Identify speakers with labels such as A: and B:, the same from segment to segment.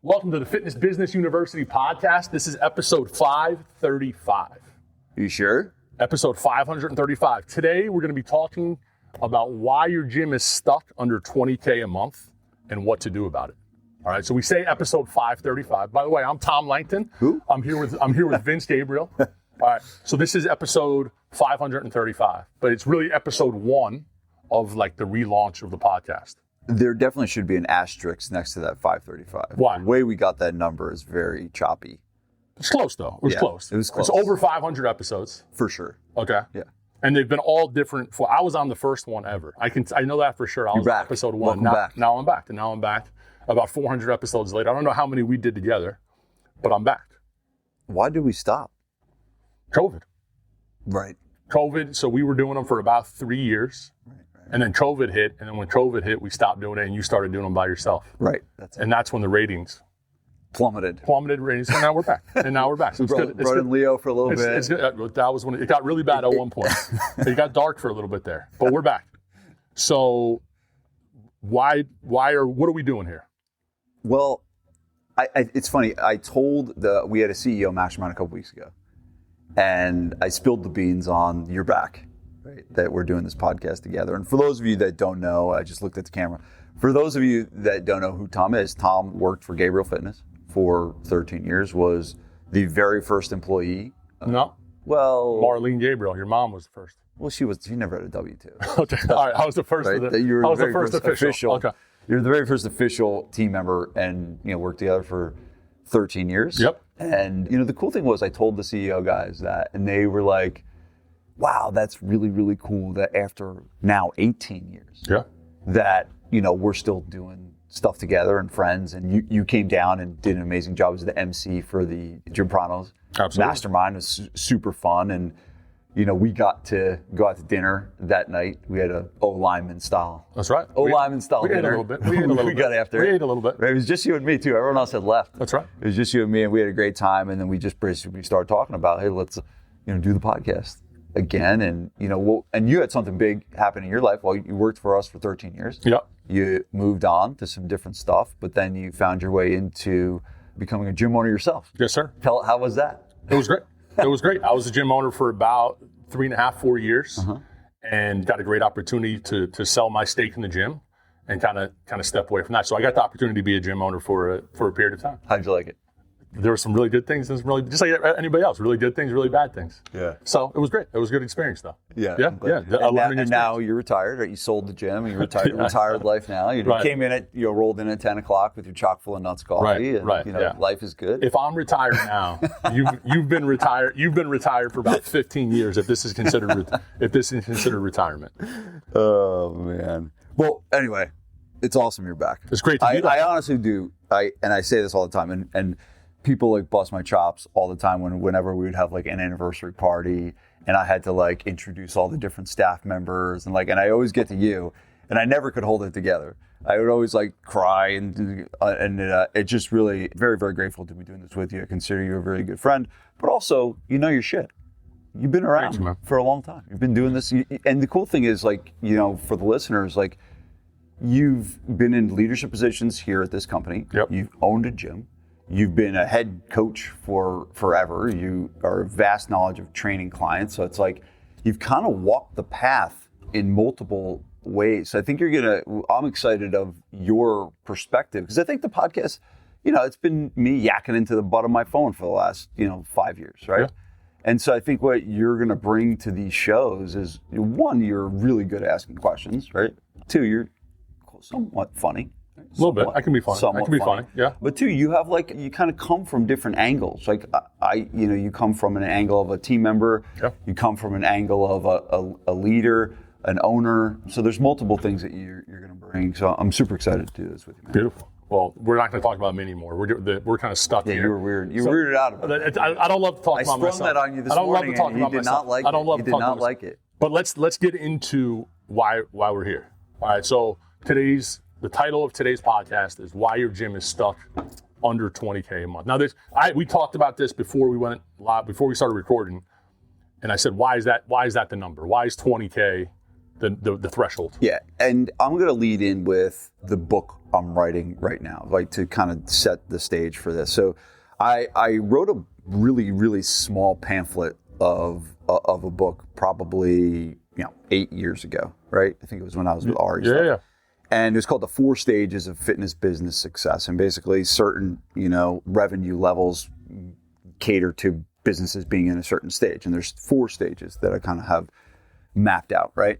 A: Welcome to the Fitness Business University podcast. This is episode 535.
B: You sure?
A: Episode 535. Today, we're going to be talking about why your gym is stuck under 20K a month and what to do about it. All right, so we say episode 535. By the way, I'm Tom Langton.
B: Who?
A: I'm here with Vince Gabriele. All right, so this is episode 535, but it's really episode 1 of like the relaunch of the podcast.
B: There definitely should be an asterisk next to that 535.
A: Why?
B: The way we got that number is very choppy.
A: It's close though. It was close.
B: It was close.
A: It's over 500 episodes.
B: For sure.
A: Okay.
B: Yeah.
A: And they've been all different. I was on the first one ever. I know that for sure. I was on episode 1. Now I'm back. And now I'm back. About 400 episodes later. I don't know how many we did together, but I'm back.
B: Why did we stop?
A: COVID.
B: Right.
A: COVID. So we were doing them for about 3 years. Right. And then COVID hit. And then when COVID hit, we stopped doing it and you started doing them by yourself.
B: Right.
A: That's when the ratings
B: plummeted
A: ratings. And now we're back. So it's good.
B: Brought in Leo for a little bit.
A: It's good. That was when it got really bad at one point. It got dark for a little bit there, but we're back. So what are we doing here?
B: Well, it's funny. We had a CEO mastermind a couple weeks ago, and I spilled the beans on your back, right? That we're doing this podcast together. And for those of you that don't know, I just looked at the camera. For those of you that don't know who Tom is, Tom worked for Gabriele Fitness for 13 years, was the very first employee.
A: No.
B: Well,
A: Marlene Gabriele, your mom was the first.
B: Well, she never had a W-2.
A: Okay. All right. I was the first.
B: Right?
A: I was the first official. Okay.
B: You're the very first official team member, and worked together for 13 years.
A: Yep.
B: And the cool thing was, I told the CEO guys that, and they were like, "Wow, that's really, really cool that after now 18 years, that we're still doing stuff together and friends." And you came down and did an amazing job as the MC for the Jim Pranos Mastermind. It was super fun, and we got to go out to dinner that night. We had a O-lineman style.
A: That's right.
B: O-lineman style dinner.
A: We ate a little bit. We
B: got after
A: it.
B: We
A: ate a little bit.
B: Right, it was just you and me too. Everyone else had left.
A: That's right.
B: It was just you and me, and we had a great time. And then we just basically started talking about, hey, let's do the podcast again. And and you had something big happen in your life while you worked for us for 13 years.
A: Yeah.
B: You moved on to some different stuff, but then you found your way into becoming a gym owner yourself.
A: Yes, sir.
B: How was that?
A: It was great. I was a gym owner for about 3.5, 4 years, and got a great opportunity to sell my stake in the gym and kind of step away from that. So I got the opportunity to be a gym owner for a period of time.
B: How'd you like it?
A: There were some really good things and some really, just like anybody else, really good things, really bad things.
B: Yeah.
A: So it was great. It was a good experience though.
B: Yeah.
A: And
B: now you're retired, right? You sold the gym and you're retired life now. You came in rolled in at 10 o'clock with your chock full of nuts coffee. Life is good.
A: If I'm retired now, you've been retired for about 15 years if this is considered retirement.
B: Oh man. Well, anyway, it's awesome you're back.
A: It's great to be back.
B: I honestly do. I say this all the time, and people bust my chops all the time whenever we would have an anniversary party, and I had to introduce all the different staff members, and I always get to you, and I never could hold it together. I would always cry, and it's just really very, very grateful to be doing this with you. I consider you a very good friend, but also your shit. You've been around for a long time. You've been doing this, and the cool thing is for the listeners, you've been in leadership positions here at this company.
A: Yep.
B: You've owned a gym. You've been a head coach for forever. You are vast knowledge of training clients. So it's you've kind of walked the path in multiple ways. So I think I'm excited of your perspective, because I think the podcast, it's been me yakking into the butt of my phone for the last, 5 years, right? Yeah. And so I think what you're going to bring to these shows is, one, you're really good at asking questions, right? Two, you're somewhat funny.
A: A little bit. I can be funny. I can be funny. Yeah.
B: But two, you have you kind of come from different angles. You come from an angle of a team member.
A: Yeah.
B: You come from an angle of a leader, an owner. So there's multiple things that you're going to bring. So I'm super excited to do this with you, man.
A: Beautiful. Well, we're not going to talk about me anymore. We're kind of stuck here.
B: Yeah, you were weird. You weirded out about it.
A: I don't love to talk about myself.
B: I sprung that on you this morning, and you did not like it.
A: I don't love to talk about
B: like it.
A: But let's get into why we're here. All right. So the title of today's podcast is why your gym is stuck under 20K a month. Now, we talked about this before we went live, before we started recording, and I said, why is that the number? Why is 20K the threshold?
B: Yeah, and I'm going to lead in with the book I'm writing right now, like to kind of set the stage for this. So I wrote a really, really small pamphlet of a book probably 8 years ago, right? I think it was when I was with Ari.
A: Yeah.
B: And it was called The 4 Stages of Fitness Business Success. And basically certain, revenue levels cater to businesses being in a certain stage. And there's 4 stages that I kind of have mapped out, right?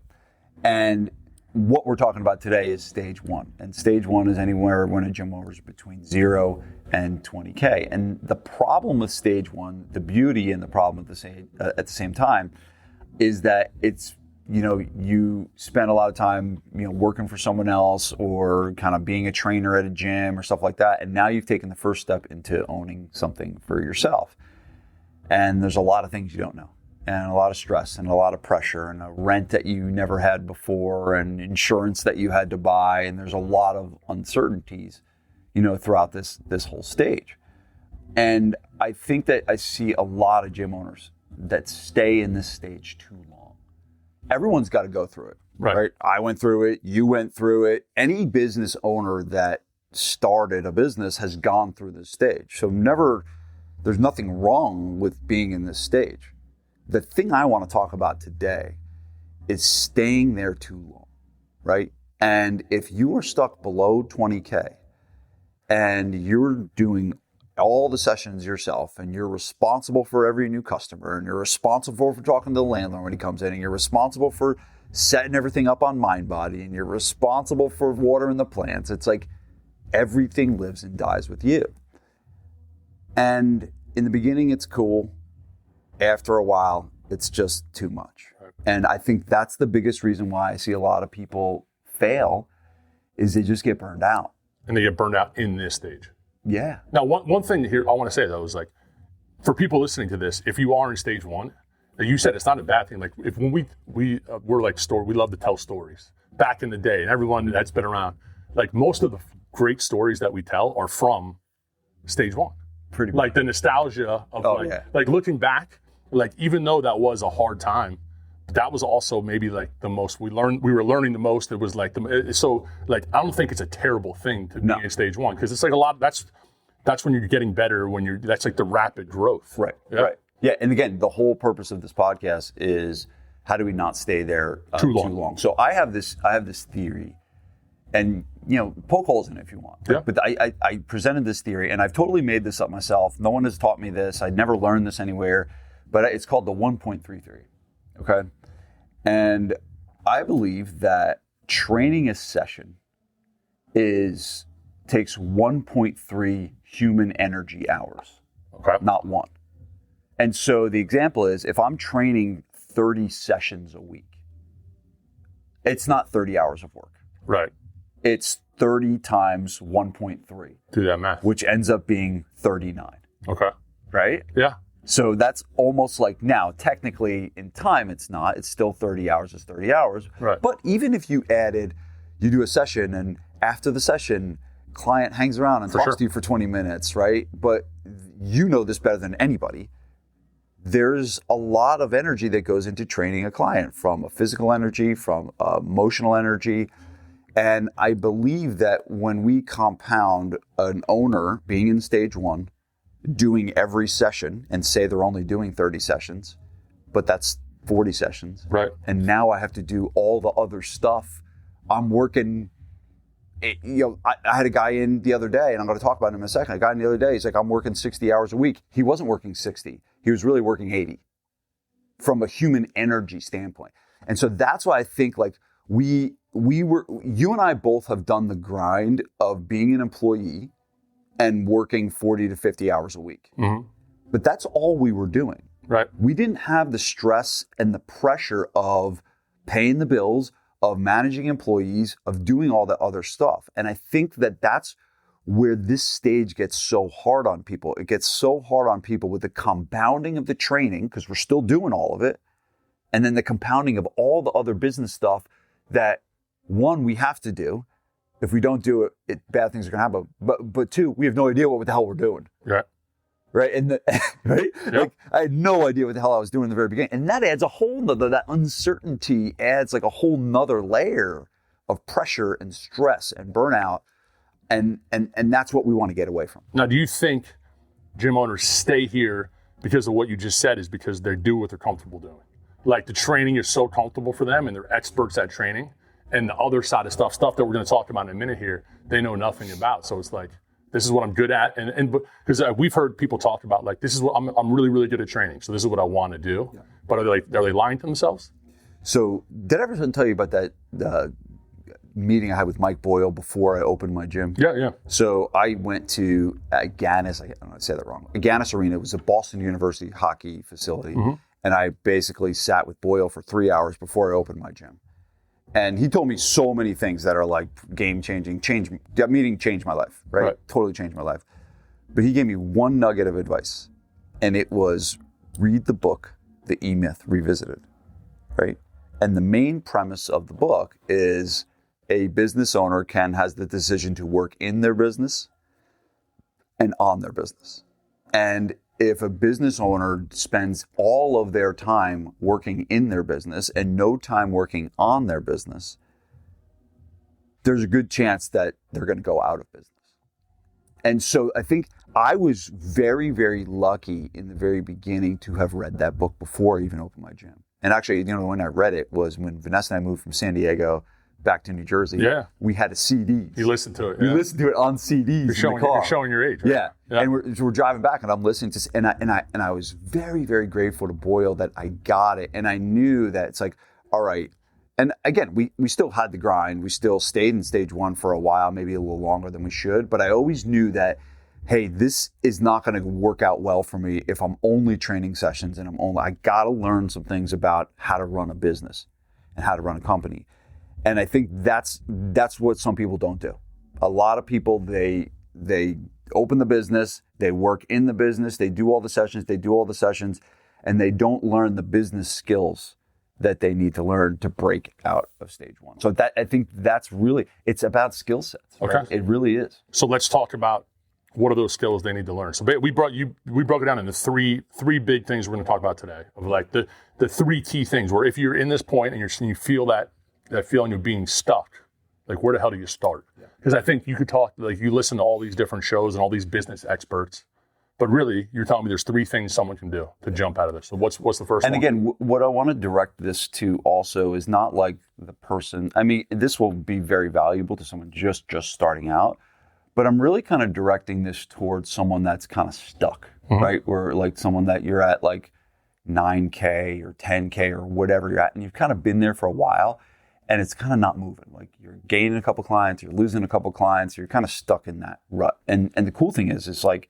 B: And what we're talking about today is stage 1. And stage 1 is anywhere when a gym owner is between 0 and 20K. And the problem with stage 1, the beauty and the problem at the same time, is that it's, you spend a lot of time, working for someone else or kind of being a trainer at a gym or stuff like that. And now you've taken the first step into owning something for yourself. And there's a lot of things you don't know, and a lot of stress and a lot of pressure and a rent that you never had before and insurance that you had to buy. And there's a lot of uncertainties, throughout this whole stage. And I think that I see a lot of gym owners that stay in this stage too long. Everyone's got to go through it, right? I went through it. You went through it. Any business owner that started a business has gone through this stage. So there's nothing wrong with being in this stage. The thing I want to talk about today is staying there too long, right? And if you are stuck below 20K and you're doing all the sessions yourself, and you're responsible for every new customer, and you're responsible for talking to the landlord when he comes in, and you're responsible for setting everything up on MindBody, and you're responsible for watering the plants, it's like everything lives and dies with you. And in the beginning, it's cool. After a while, it's just too much. And I think that's the biggest reason why I see a lot of people fail, is they just get burned out.
A: And they get burned out in this stage.
B: Yeah.
A: Now, one thing here I want to say, though, is like, for people listening to this, if you are in stage 1, like you said, it's not a bad thing. Like, if when we're like we love to tell stories. Back in the day, and everyone that's been around, like most of the great stories that we tell are from stage 1.
B: Pretty much.
A: Like the nostalgia of like looking back, like even though that was a hard time, that was also maybe like the most we were learning the most. It was like so like I don't think it's a terrible thing to be in stage 1, because it's like a lot. That's when you're getting better. That's like the rapid growth.
B: Right. Yeah? Right. Yeah. And again, the whole purpose of this podcast is how do we not stay there too long? So I have this theory, and poke holes in it if you want.
A: Yeah.
B: But I presented this theory, and I've totally made this up myself. No one has taught me this. I'd never learned this anywhere. But it's called the 1.3 theory. Okay. And I believe that training a session takes 1.3 human energy hours, not 1. And so the example is, if I'm training 30 sessions a week, it's not 30 hours of work.
A: Right.
B: It's 30 times 1.3.
A: Do that math.
B: Which ends up being 39.
A: Okay.
B: Right?
A: Yeah.
B: So that's almost like, now, technically in time, it's not. It's still 30 hours is 30 hours.
A: Right.
B: But even if you do a session, and after the session, client hangs around and talks to you for 20 minutes, right? But you know this better than anybody. There's a lot of energy that goes into training a client, from a physical energy, from emotional energy. And I believe that when we compound an owner being in stage 1, doing every session, and say they're only doing 30 sessions, but that's 40 sessions.
A: Right.
B: And now I have to do all the other stuff. I'm working, I had a guy in the other day, and I'm going to talk about him in a second. A guy in the other day, he's like, I'm working 60 hours a week. He wasn't working 60. He was really working 80 from a human energy standpoint. And so that's why I think like you and I both have done the grind of being an employee and working 40 to 50 hours a week.
A: Mm-hmm.
B: But that's all we were doing.
A: Right.
B: We didn't have the stress and the pressure of paying the bills, of managing employees, of doing all that other stuff. And I think that that's where this stage gets so hard on people. It gets so hard on people with the compounding of the training, because we're still doing all of it, and then the compounding of all the other business stuff that, one, we have to do. If we don't do it, bad things are going to happen. But 2, we have no idea what the hell we're doing.
A: Right.
B: Right. And right.
A: Yep.
B: Like, I had no idea what the hell I was doing in the very beginning. And that adds a whole nother, that uncertainty adds like a whole nother layer of pressure and stress and burnout. And that's what we want to get away from.
A: Now, do you think gym owners stay here because of what you just said is because they do what they're comfortable doing? Like the training is so comfortable for them and they're experts at training, and the other side of stuff that we're going to talk about in a minute here, they know nothing about. So it's like, this is what I'm good at. And because we've heard people talk about like, this is what I'm really, really good at training. So this is what I want to do. Yeah. But are they lying to themselves?
B: So did I ever tell you about that meeting I had with Mike Boyle before I opened my gym?
A: Yeah.
B: So I went to Agganis, I don't know, I say that wrong. Agganis Arena. It was a Boston University hockey facility. Mm-hmm. And I basically sat with Boyle for 3 hours before I opened my gym. And he told me so many things that are like game-changing. That meeting changed my life, right? Totally changed my life. But he gave me one nugget of advice. And it was read the book, The E-Myth Revisited, right? And the main premise of the book is a business owner has the decision to work in their business and on their business. And if a business owner spends all of their time working in their business and no time working on their business, there's a good chance that they're going to go out of business. And so I think I was very, very lucky in the very beginning to have read that book before I even opened my gym. And actually, when I read it was when Vanessa and I moved from San Diego back to New Jersey.
A: Yeah.
B: We had a CD.
A: You listened to it.
B: We listened to it on CDs.
A: You're showing your age, right?
B: Yeah. And we're driving back, and I'm listening to, and I was very, very grateful to Boyle that I got it, and I knew that it's like, all right. And again, we still had the grind. We still stayed in stage one for a while, maybe a little longer than we should. But I always knew that, hey, this is not going to work out well for me if I'm only training sessions and I got to learn some things about how to run a business and how to run a company. And I think that's what some people don't do. A lot of people, they open the business, they work in the business, they do all the sessions, and they don't learn the business skills that they need to learn to break out of stage one. So I think that's really, it's about skill sets. Right?
A: Okay.
B: It really is.
A: So let's talk about what are those skills they need to learn. So we broke it down into three big things we're going to talk about today, of like the three key things where if you're in this point and you feel that feeling of being stuck, like where the hell do you start? Because I think you could talk, like you listen to all these different shows and all these business experts, but really you're telling me there's three things someone can do to jump out of this. So what's the first one?
B: And again, what I want to direct this to also is not like the person, I mean, this will be very valuable to someone just starting out, but I'm really kind of directing this towards someone that's kind of stuck, mm-hmm. right? Or like someone that you're at like 9K or 10K or whatever you're at, and you've kind of been there for a while, and it's kind of not moving. Like you're gaining a couple clients, you're losing a couple clients, you're kind of stuck in that rut. And the cool thing is like,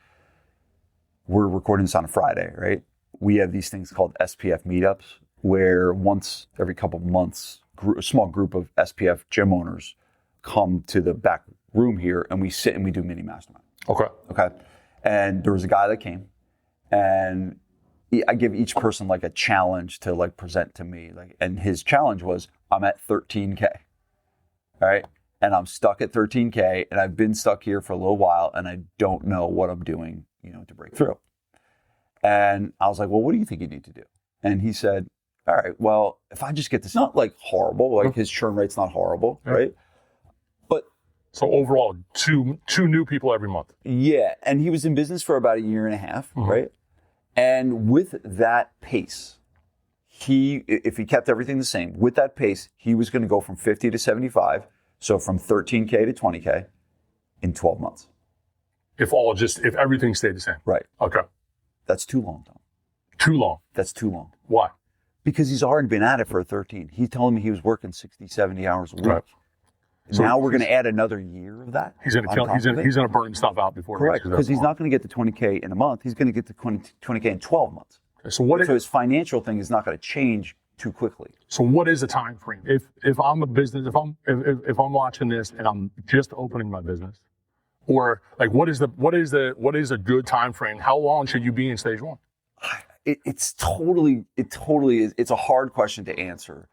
B: we're recording this on a Friday, right? We have these things called SPF meetups, where once every couple months, a small group of SPF gym owners come to the back room here, and we sit and we do mini mastermind. Okay. And there was a guy that came, and I give each person like a challenge to like present to me, like, and his challenge was, I'm at 13K, all right? And I'm stuck at 13K, and I've been stuck here for a little while, and I don't know what I'm doing, to break through. And I was like, well, what do you think you need to do? And he said, all right, well, if I just get this, not like horrible, like his churn rate's not horrible, right? But
A: so overall, two new people every month.
B: Yeah, and he was in business for about 1.5 years, mm-hmm. right? And with that pace, if he kept everything the same, with that pace, he was going to go from 50 to 75, so from 13K to 20K in 12 months.
A: If everything stayed the same.
B: Right.
A: Okay.
B: That's too long, Tom.
A: Too long?
B: That's too long.
A: Why?
B: Because he's already been at it for 13. He's telling me he was working 60, 70 hours a week. Right. So now we're going to add another year of that.
A: He's going to burn stuff out before.
B: Correct. Because he's not going to get to 20K in a month. He's going to get to 20K in 12 months.
A: Okay, so
B: his financial thing is not going to change too quickly.
A: So what is the time frame? If I'm a business, if I'm watching this and I'm just opening my business, or like what is a good time frame? How long should you be in stage one?
B: It's a hard question to answer,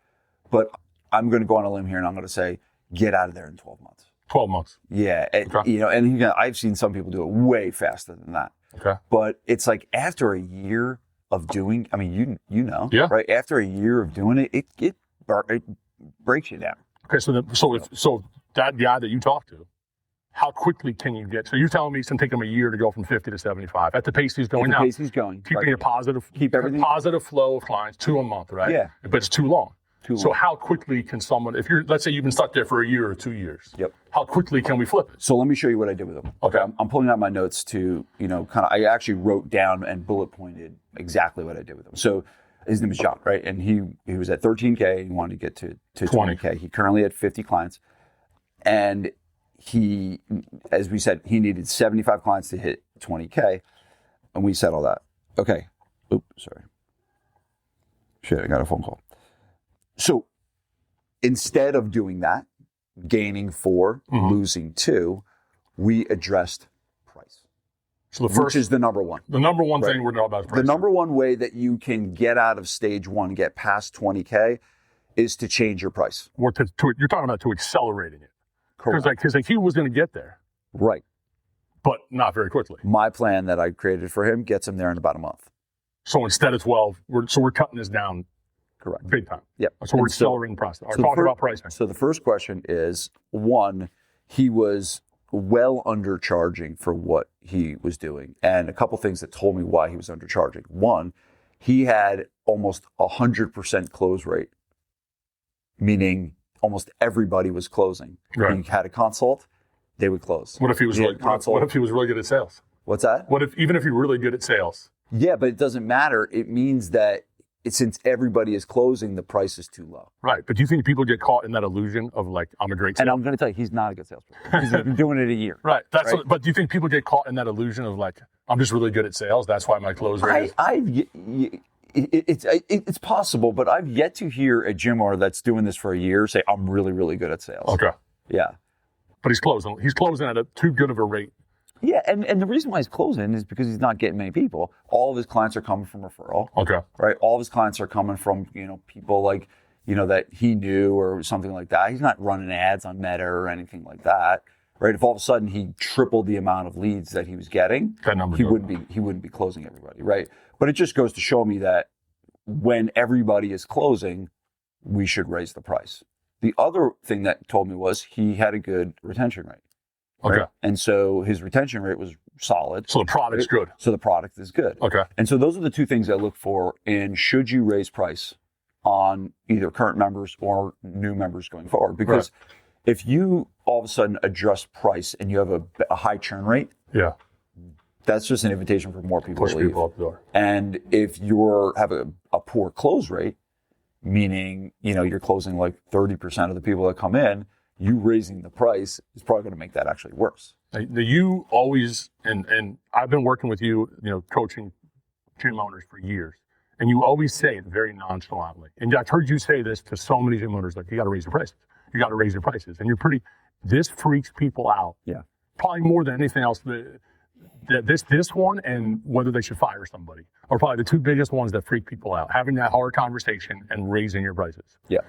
B: but I'm going to go on a limb here and I'm going to say get out of there in 12 months.
A: 12 months.
B: Yeah, okay. And I've seen some people do it way faster than that.
A: Okay.
B: But it's like after a year of doing, I mean,
A: yeah.
B: right? After a year of doing it, it breaks you down.
A: Okay, so that guy that you talked to, how quickly can you get? So you're telling me it's going to take him a year to go from 50 to 75 at the pace he's going now.
B: Pace he's going.
A: Keeping a positive, positive flow of clients, 2 a month, right?
B: Yeah.
A: But it's too long. So how quickly can someone, if you're, let's say you've been stuck there for a year or 2 years.
B: Yep.
A: How quickly can we flip it?
B: So let me show you what I did with him.
A: Okay.
B: I'm pulling out my notes to, I actually wrote down and bullet pointed exactly what I did with him. So his name is John, right? And he was at 13K. He wanted to get to 20K. He currently had 50 clients. And he, as we said, he needed 75 clients to hit 20K. And we said all that. Okay. Oops, sorry. Shit, I got a phone call. So instead of doing that, gaining 4, losing 2, we addressed price.
A: So the first
B: which is the number one.
A: The number one thing we're talking about is price.
B: The number one way that you can get out of stage 1, get past 20K, is to change your price.
A: Or you're talking about to accelerating it.
B: Correct.
A: Because he was going to get there.
B: Right.
A: But not very quickly.
B: My plan that I created for him gets him there in about a month.
A: So instead of 12, we're cutting this down.
B: Correct.
A: Big time.
B: Yep.
A: So we're accelerating the process. We're talking about pricing.
B: So the first question is, 1, he was well undercharging for what he was doing. And a couple things that told me why he was undercharging. 1, he had almost 100% close rate, meaning almost everybody was closing.
A: Right.
B: He had a consult, they would close.
A: What if he was really good at sales?
B: What's that?
A: Even if you're really good at sales?
B: Yeah, but it doesn't matter. It means that since everybody is closing, the price is too low.
A: Right. But do you think people get caught in that illusion of like, I'm a great salesman?
B: And I'm going to tell you, he's not a good salesperson. He's been doing it a year.
A: Right. But do you think people get caught in that illusion of like, I'm just really good at sales, that's why my close rate is?
B: It's possible, but I've yet to hear a gym owner that's doing this for a year say, I'm really, really good at sales.
A: Okay.
B: Yeah.
A: But he's closing. He's closing at too good of a rate.
B: Yeah, and the reason why he's closing is because he's not getting many people. All of his clients are coming from referral.
A: Okay.
B: Right? All of his clients are coming from, people like, that he knew or something like that. He's not running ads on Meta or anything like that. Right? If all of a sudden he tripled the amount of leads that he was getting, he wouldn't be closing everybody, right? But it just goes to show me that when everybody is closing, we should raise the price. The other thing that told me was he had a good retention rate. Right?
A: Okay.
B: And so his retention rate was solid.
A: So the product's good.
B: So the product is good.
A: Okay.
B: And so those are the two things I look for in should you raise price on either current members or new members going forward. Because if you all of a sudden adjust price and you have a high churn rate, that's just an invitation for more people to leave.
A: People up the door.
B: And if you have a poor close rate, meaning you're closing like 30% of the people that come in, you raising the price is probably going to make that actually worse.
A: You always, and I've been working with you, coaching gym owners for years, and you always say it very nonchalantly. And I've heard you say this to so many gym owners, like, you got to raise your prices. You got to raise your prices. And this freaks people out.
B: Yeah.
A: Probably more than anything else. This one and whether they should fire somebody are probably the two biggest ones that freak people out. Having that hard conversation and raising your prices.
B: Yeah.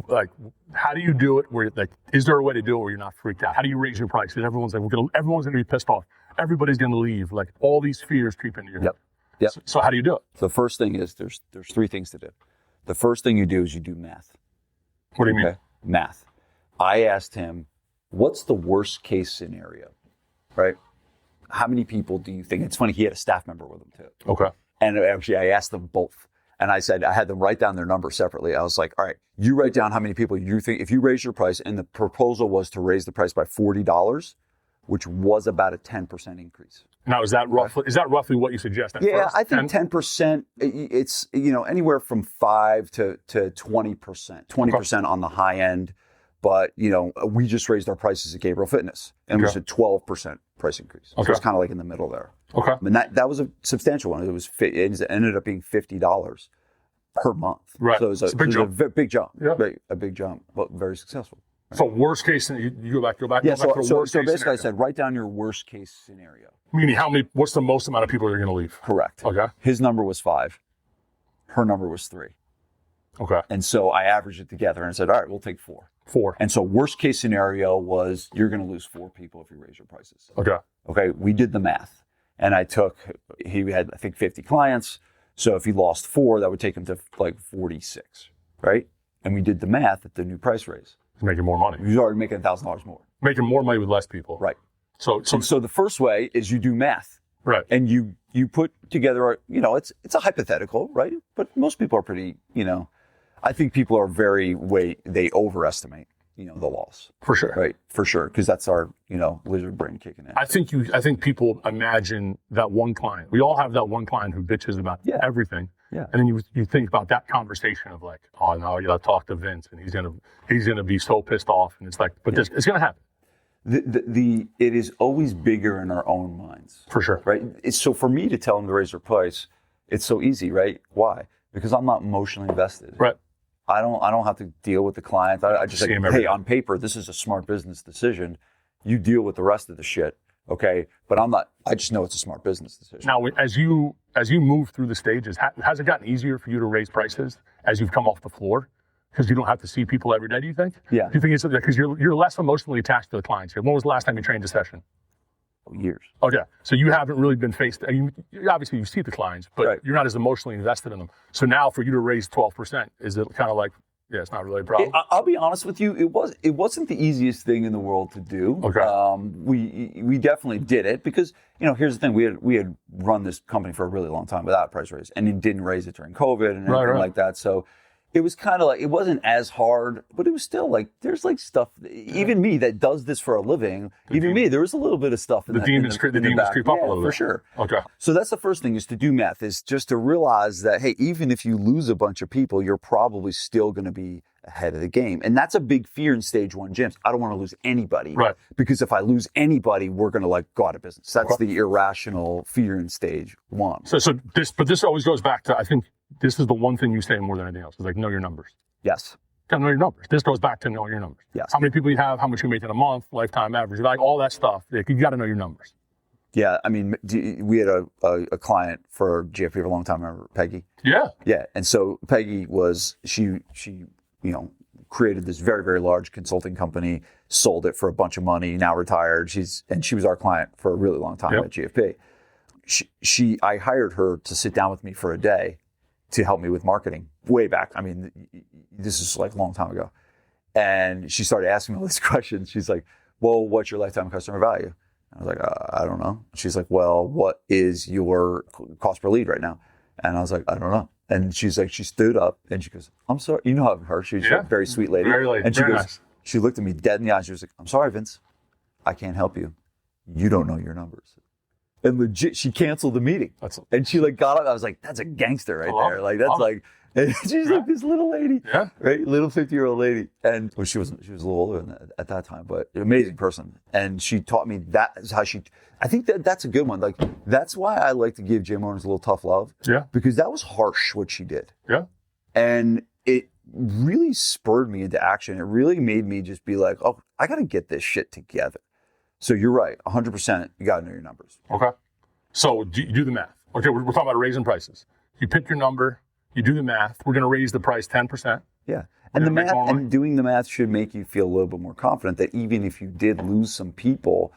A: Like, how do you do it where, like, is there a way to do it where you're not freaked out? How do you raise your prices? Everyone's like, everyone's going to be pissed off. Everybody's going to leave. Like, all these fears creep into your head.
B: Yep.
A: So how do you do it?
B: The first thing is there's 3 things to do. The first thing you do is you do math.
A: What do you mean?
B: Math. I asked him, what's the worst case scenario, right? How many people do you think? It's funny, he had a staff member with him too.
A: Okay.
B: And actually, I asked them both. And I said, I had them write down their number separately. I was like, all right, you write down how many people you think, if you raise your price, and the proposal was to raise the price by $40, which was about a 10% increase.
A: Now, is that roughly what you suggest?
B: Yeah, I think 10%, it's, anywhere from 5 to 20%, 20% on the high end. But, we just raised our prices at Gabriele Fitness, and it was a 12% price increase. So it's kind of like in the middle there.
A: Okay.
B: And that was a substantial one. It ended up being $50 per month.
A: Right.
B: So it was a big jump.
A: Yeah.
B: A big jump, but very successful.
A: Right? So worst case, you go back.
B: Yeah.
A: Go back to the worst
B: so
A: case
B: basically,
A: scenario.
B: I said, write down your worst case scenario.
A: Meaning, what's the most amount of people you're going to leave?
B: Correct.
A: Okay.
B: His number was 5. Her number was 3.
A: Okay.
B: And so I averaged it together and said, all right, we'll take 4.
A: 4.
B: And so worst case scenario was you're going to lose 4 people if you raise your prices.
A: Okay.
B: Okay. We did the math, and he had, I think, 50 clients. So if he lost 4, that would take him to like 46, right? And we did the math at the new price raise.
A: He's making more money.
B: He was already making $1,000 more.
A: Making more money with less people.
B: Right.
A: So
B: the first way is you do math.
A: Right.
B: And you put together, it's a hypothetical, right? But most people are pretty, I think people are they overestimate, the loss.
A: For sure.
B: Right. For sure. Because that's our, lizard brain kicking in.
A: I think people imagine that one client. We all have that one client who bitches about everything.
B: Yeah.
A: And then you think about that conversation of like, oh no, you gotta talk to Vince and he's gonna be so pissed off. And it's like, but it's gonna happen.
B: It is always bigger in our own minds.
A: For sure.
B: Right. So for me to tell them to raise their price, it's so easy, right? Why? Because I'm not emotionally invested.
A: Right.
B: I don't have to deal with the client. I just say, hey, on paper, this is a smart business decision. You deal with the rest of the shit. Okay. But I just know it's a smart business decision.
A: Now, as you move through the stages, has it gotten easier for you to raise prices as you've come off the floor? Because you don't have to see people every day, do you think?
B: Yeah.
A: Do you think it's because you're less emotionally attached to the clients here? When was the last time you trained a session?
B: Years.
A: Okay. So you haven't really been faced, obviously you see the clients, but
B: right.
A: You're not as emotionally invested in them. So now for you to raise 12%, is it kind of like, yeah, it's not really a problem?
B: I'll be honest with you, it wasn't the easiest thing in the world to do.
A: Okay.
B: We definitely did it because, here's the thing, we had run this company for a really long time without a price raise and it didn't raise it during COVID and everything like that. So it was kind of like, it wasn't as hard, but it was still like, there's like stuff, even me that does this for a living, there was a little bit of stuff in
A: the demons creep up a little bit.
B: For sure.
A: Okay.
B: So that's the first thing is to do math, is just to realize that, hey, even if you lose a bunch of people, you're probably still going to be ahead of the game. And that's a big fear in stage 1 gyms. I don't want to lose anybody.
A: Right.
B: Because if I lose anybody, we're going to go out of business. That's the irrational fear in stage 1.
A: This always goes back to, I think this is the one thing you say more than anything else, is like, know your numbers.
B: Yes.
A: Gotta know your numbers. This goes back to know your numbers.
B: Yes.
A: How many people you have, how much you make in a month, lifetime average, like all that stuff. Like, you got to know your numbers.
B: Yeah. I mean, we had a client for GFP for a long time. Remember Peggy? Yeah. Yeah. And so Peggy she created this very, very large consulting company, sold it for a bunch of money, now retired. She was our client for a really long time at GFP. I hired her to sit down with me for a day to help me with marketing way back. I mean, this is like a long time ago. And she started asking me all these questions. She's like, well, what's your lifetime customer value? I was like, I don't know. She's like, well, what is your cost per lead right now? And I was like, I don't know. And she's like, she stood up and she goes, I'm sorry. You know her. She's a very sweet lady. And she goes, nice. She looked at me dead in the eyes. She was like, I'm sorry, Vince. I can't help you. You don't know your numbers. And legit, she canceled the meeting. And she got up. I was like, that's a gangster right there. Like, that's like, and she's like this little lady, right? Little 50-year-old lady. And she was a little older at that time, but an amazing person. And she taught me that is how I think that's a good one. Like, that's why I like to give gym owners a little tough love. Yeah. Because that was harsh what she did. Yeah. And it really spurred me into action. It really made me just be like, oh, I got to get this shit together. So you're right, 100%. You got to know your numbers. Okay. So you do the math. Okay, we're talking about raising prices. You pick your number, you do the math. We're going to raise the price 10%. Yeah. And the math and doing the math should make you feel a little bit more confident that even if you did lose some people,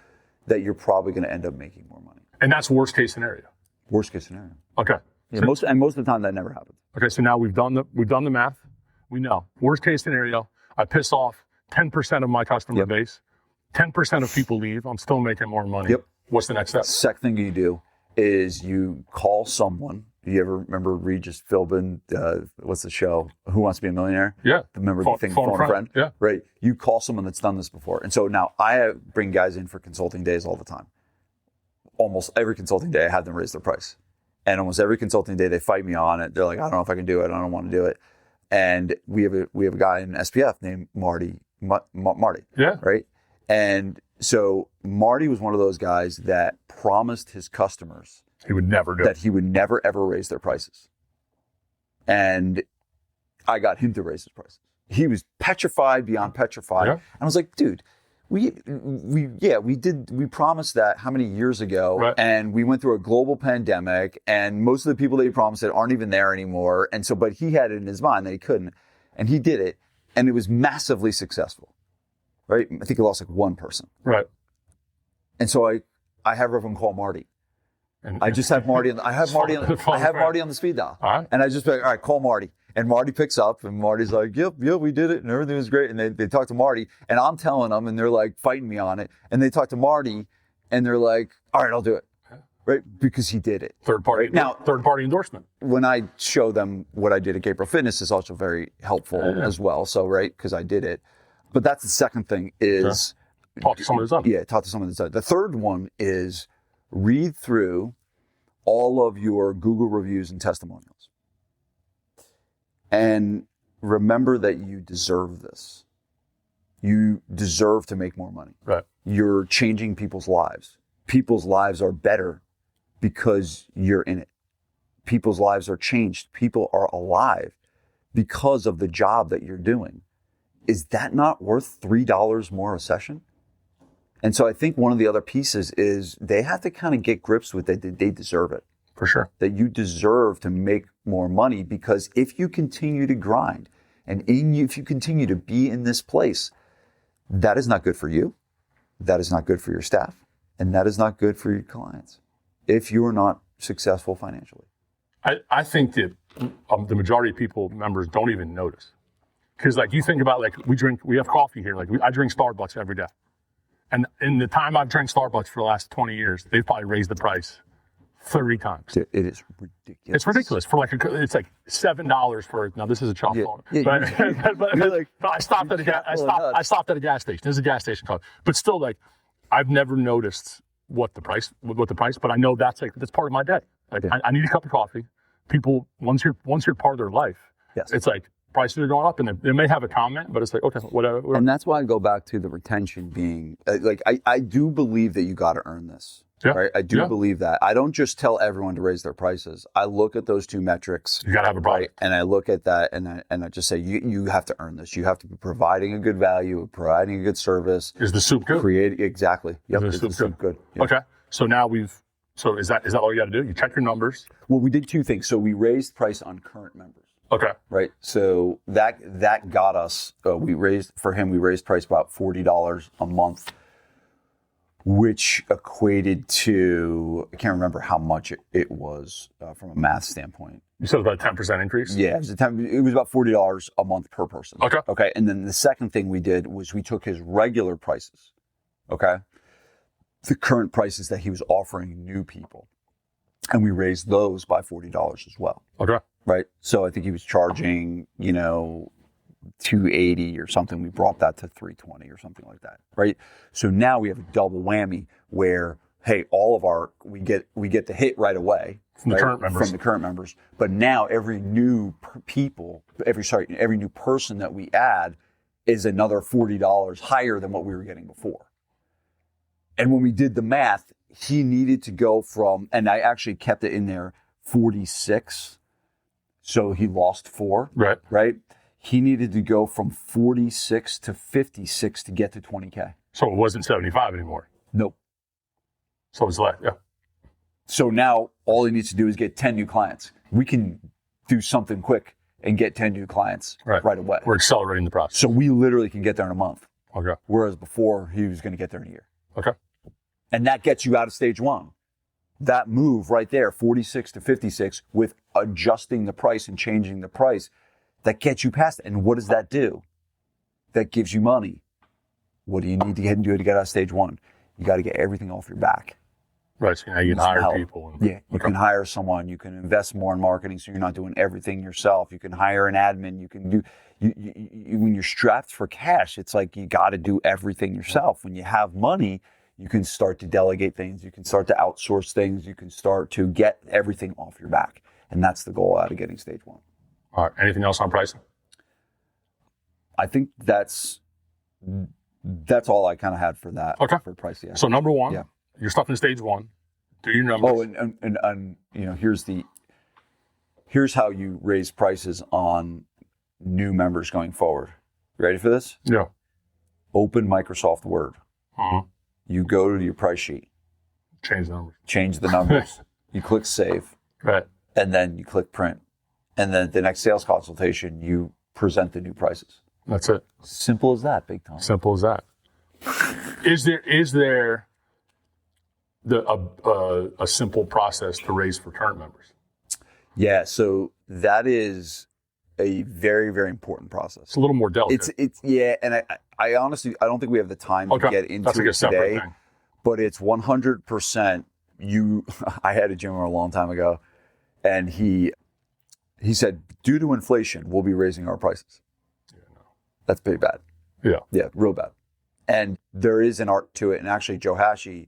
B: that you're probably going to end up making more money. And that's worst case scenario. Worst case scenario. Okay. Yeah, most of the time that never happens. Okay, so now we've done the math. We know worst case scenario. I piss off 10% of my customer base. 10% of people leave. I'm still making more money. Yep. What's the next step? Second thing you do is you call someone. You ever remember Regis Philbin? What's the show? Who Wants to Be a Millionaire? Yeah. Remember the thing, phone a friend? Yeah. Right. You call someone that's done this before. And so now I bring guys in for consulting days all the time. Almost every consulting day I have them raise their price. And almost every consulting day they fight me on it. They're like, I don't know if I can do it. I don't want to do it. And we have a guy in SPF named Marty. Yeah. Right. And so Marty was one of those guys that promised his customers he would never ever raise their prices. And I got him to raise his prices. He was petrified beyond petrified. Yeah. And I was like, dude, we promised that how many years ago? Right. And we went through a global pandemic and most of the people that he promised it aren't even there anymore. And so, but he had it in his mind that he couldn't. And he did it. And it was massively successful. Right? I think he lost like one person. Right. And so I have everyone call Marty. And I just have Marty. I have Marty on the speed dial. All right. And I just be like, all right, call Marty. And Marty picks up, and Marty's like, yep, we did it, and everything was great. And they talk to Marty, and I'm telling them, and they're like fighting me on it. And they talk to Marty, and they're like, all right, I'll do it. Right? Because he did it.
A: Third party endorsement.
B: When I show them what I did at Gabriele Fitness is also very helpful as well. So, right, because I did it. But that's the second thing is...
A: Talk to someone who's done it.
B: Yeah, talk to someone that's done it. The third one is read through all of your Google reviews and testimonials. And remember that you deserve this. You deserve to make more money.
A: Right.
B: You're changing people's lives. People's lives are better because you're in it. People's lives are changed. People are alive because of the job that you're doing. Is that not worth $3 more a session? And so I think one of the other pieces is they have to kind of get grips with it, that they deserve it.
A: For sure.
B: That you deserve to make more money, because if you continue to grind and if you continue to be in this place, that is not good for you. That is not good for your staff. And that is not good for your clients if you are not successful financially.
A: I think that the majority of members don't even notice. Because like you think about, like we have coffee here. Like I drink Starbucks every day. And in the time I've drank Starbucks for the last 20 years, they've probably raised the price 30 times.
B: It is ridiculous.
A: It's ridiculous. It's like $7 for, now this is a chop phone.
B: Yeah,
A: but I stopped at a gas station. There's a gas station called. But still, like, I've never noticed what the price, but I know that's part of my day. Like I need a cup of coffee. People, once you're part of their life,
B: yes.
A: It's like, prices are going up, and they may have a comment, but it's like, okay, whatever.
B: And that's why I go back to the retention being, like, I do believe that you got to earn this. Yeah. Right? I do believe that. I don't just tell everyone to raise their prices. I look at those two metrics.
A: You got to have a product.
B: Right? And I look at that, and I just say, you have to earn this. You have to be providing a good value, providing a good service.
A: Is the soup good?
B: Exactly. Yep. Is the soup good? Yep.
A: Okay. So now so is that all you got to do? You check your numbers?
B: Well, we did two things. So we raised price on current members.
A: Okay.
B: Right. So that got us, we raised price about $40 a month, which equated to, I can't remember how much it was from a math standpoint.
A: You said about a 10% increase?
B: Yeah, it was about $40 a month per person.
A: Okay.
B: Okay. And then the second thing we did was we took his regular prices. Okay. The current prices that he was offering new people. And we raised those by $40 as well.
A: Okay.
B: Right. So I think he was charging, $280 or something. We brought that to $320 or something like that. Right. So now we have a double whammy where, hey, we get the hit right away
A: from the
B: current members. But now every new person that we add is another $40 higher than what we were getting before. And when we did the math, he needed to go from, and I actually kept it in there, 46. So he lost 4.
A: Right.
B: Right. He needed to go from 46 to 56 to get to 20K.
A: So it wasn't 75 anymore.
B: Nope.
A: So it's less. Yeah.
B: So now all he needs to do is get 10 new clients. We can do something quick and get 10 new clients right away.
A: We're accelerating the process.
B: So we literally can get there in a month.
A: Okay.
B: Whereas before he was going to get there in a year.
A: Okay.
B: And that gets you out of stage 1. That move right there, 46 to 56, with adjusting the price and changing the price, that gets you past it. And what does that do? That gives you money. What do you need to get out of stage 1? You got to get everything off your back.
A: Right, so now you can hire people.
B: You can hire someone. You can invest more in marketing so you're not doing everything yourself. You can hire an admin. You can do, when you're strapped for cash, it's like you got to do everything yourself. When you have money, you can start to delegate things. You can start to outsource things. You can start to get everything off your back. And that's the goal out of getting stage 1.
A: All right. Anything else on pricing?
B: I think that's all I kind of had for that.
A: Okay.
B: For price, yeah.
A: So number 1, you're stuck in stage 1. Do your numbers.
B: Oh, and here's how you raise prices on new members going forward. You ready for this?
A: Yeah.
B: Open Microsoft Word.
A: Uh-huh.
B: You go to your price sheet.
A: Change the
B: numbers. You click save.
A: Right.
B: And then you click print. And then at the next sales consultation, you present the new prices.
A: That's it.
B: Simple as that, Big Tom.
A: Simple as that. Is there a simple process to raise for current members?
B: Yeah, so that is a very, very important process.
A: It's a little more delicate.
B: It's yeah, and I honestly, I don't think we have the time to get into
A: That's like
B: it
A: a separate
B: today.
A: thing.
B: But it's 100%. I had a gym owner a long time ago, and he said, due to inflation, we'll be raising our prices.
A: Yeah, no.
B: That's pretty bad.
A: Yeah,
B: real bad. And there is an art to it. And actually, Joe Hashey,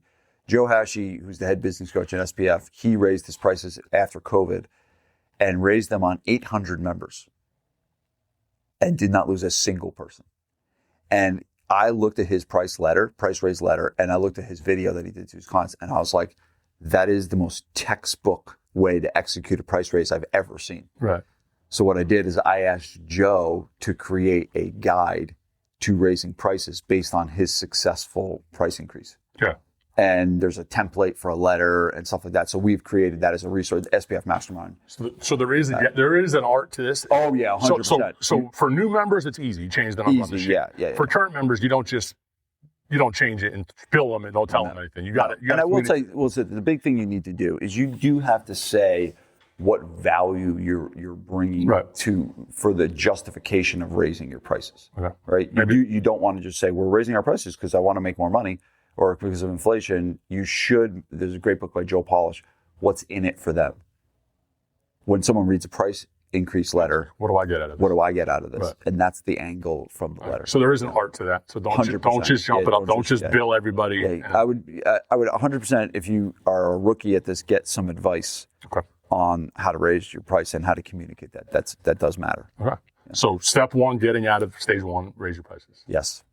B: who's the head business coach at SPF, he raised his prices after COVID and raised them on 800 members and did not lose a single person. And I looked at his price raise letter, and I looked at his video that he did to his clients, and I was like, that is the most textbook way to execute a price raise I've ever seen.
A: Right.
B: So what I did is I asked Joe to create a guide to raising prices based on his successful price increase.
A: Yeah.
B: And there's a template for a letter and stuff like that. So we've created that as a resource, SPF Mastermind.
A: So there is an art to this.
B: Oh yeah, 100%.
A: So for new members, it's easy. You change the number on the sheet.
B: Yeah.
A: For current members, you don't change it and fill them and don't tell them anything. You got it.
B: And I will tell you, the big thing you need to do is you do have to say what value you're bringing for the justification of raising your prices.
A: Okay.
B: Right? You don't want to just say we're raising our prices because I want to make more money or because of inflation. You should. There's a great book by Joe Polish, What's in It for Them. When someone reads a price increase letter,
A: what do I get out of this?
B: What do I get out of this?
A: Right.
B: And that's the angle from the letter.
A: So there is an art to that. So don't just jump it up. Don't just bill everybody.
B: Yeah. I would 100%, if you are a rookie at this, get some advice on how to raise your price and how to communicate that. That does matter.
A: Okay. Yeah. So step one, getting out of stage one, raise your prices.
B: Yes.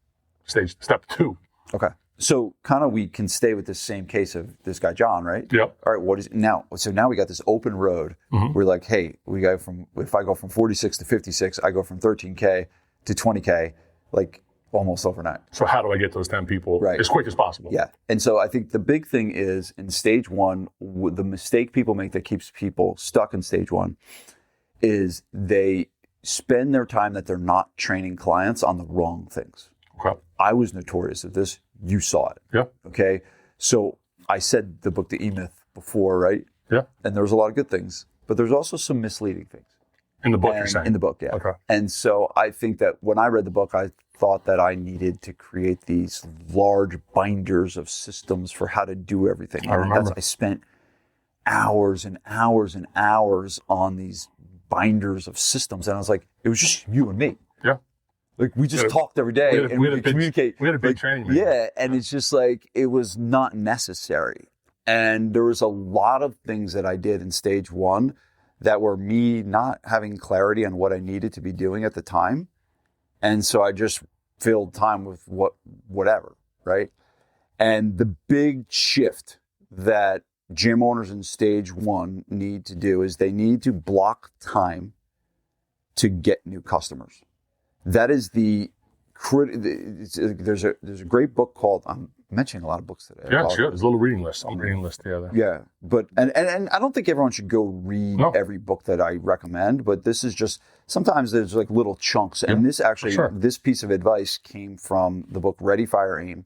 A: Step two.
B: Okay. So kind of we can stay with this same case of this guy, John, right?
A: Yep.
B: All right, what is now? So now we got this open road. Mm-hmm. We're like, hey, if I go from 46 to 56, I go from 13K to 20K, like almost overnight.
A: So how do I get those 10 people as quick as possible?
B: Yeah. And so I think the big thing is in stage one, the mistake people make that keeps people stuck in stage one is they spend their time that they're not training clients on the wrong things.
A: Okay.
B: I was notorious of this. You saw it.
A: Yeah.
B: Okay. So I said the book, The E-Myth, before, right?
A: Yeah.
B: And there was a lot of good things, but there's also some misleading things.
A: In the book, you're saying?
B: In the book, yeah.
A: Okay.
B: And so I think that when I read the book, I thought that I needed to create these large binders of systems for how to do everything.
A: I remember.
B: I spent hours and hours and hours on these binders of systems. And I was like, it was just you and me.
A: Yeah.
B: Like we just talked every day and we could communicate.
A: We had a big training meeting.
B: Yeah, and it's just like it was not necessary. And there was a lot of things that I did in stage one that were me not having clarity on what I needed to be doing at the time. And so I just filled time with whatever, right? And the big shift that gym owners in stage one need to do is they need to block time to get new customers. That is there's a great book called, I'm mentioning a lot of books today.
A: Yeah, sure. There's a little reading list. I'm reading list together.
B: Yeah, but and I don't think everyone should go read every book that I recommend, but this is just, sometimes there's like little chunks. And this actually, this piece of advice came from the book Ready, Fire, Aim,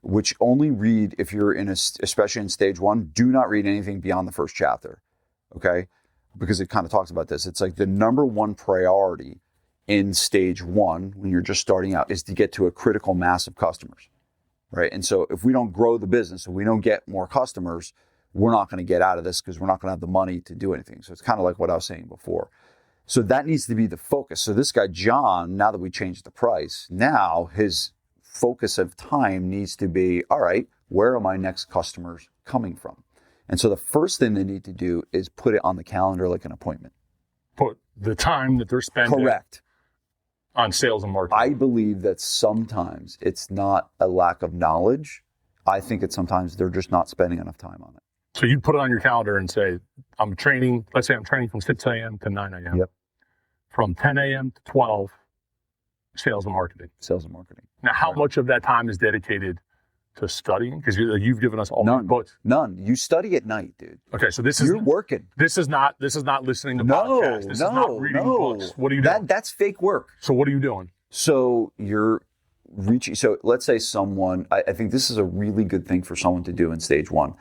B: which only read if you're especially in stage one, do not read anything beyond the first chapter, okay? Because it kind of talks about this. It's like the number one priority in stage one, when you're just starting out, is to get to a critical mass of customers, right? And so if we don't grow the business, if we don't get more customers, we're not going to get out of this because we're not going to have the money to do anything. So it's kind of like what I was saying before. So that needs to be the focus. So this guy, John, now that we changed the price, now his focus of time needs to be, all right, where are my next customers coming from? And so the first thing they need to do is put it on the calendar like an appointment.
A: Put the time that they're spending.
B: Correct.
A: On sales and marketing.
B: I believe that sometimes it's not a lack of knowledge. I think it's sometimes they're just not spending enough time on it.
A: So you put it on your calendar and say, let's say I'm training from 6 a.m. to 9 a.m.
B: Yep.
A: From 10 a.m. to 12, sales and marketing.
B: Sales and marketing.
A: Now, how much of that time is dedicated to studying? Because you've given us all these books.
B: None. You study at night, dude.
A: Okay, so
B: you're working.
A: This is not listening to podcasts. This is not reading books. What are you doing?
B: That's fake work.
A: So what are you doing?
B: So you're reaching. So let's say someone. I think this is a really good thing for someone to do in stage one.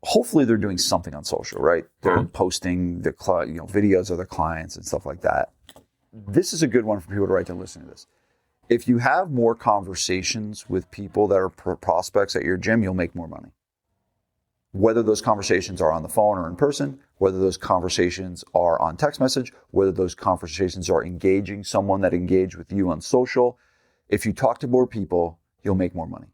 B: hopefully they're doing something on social, right? They're posting their videos of their clients and stuff like that. This is a good one for people to write down listening to this. If you have more conversations with people that are prospects at your gym, you'll make more money. Whether those conversations are on the phone or in person, whether those conversations are on text message, whether those conversations are engaging someone that engaged with you on social, if you talk to more people, you'll make more money.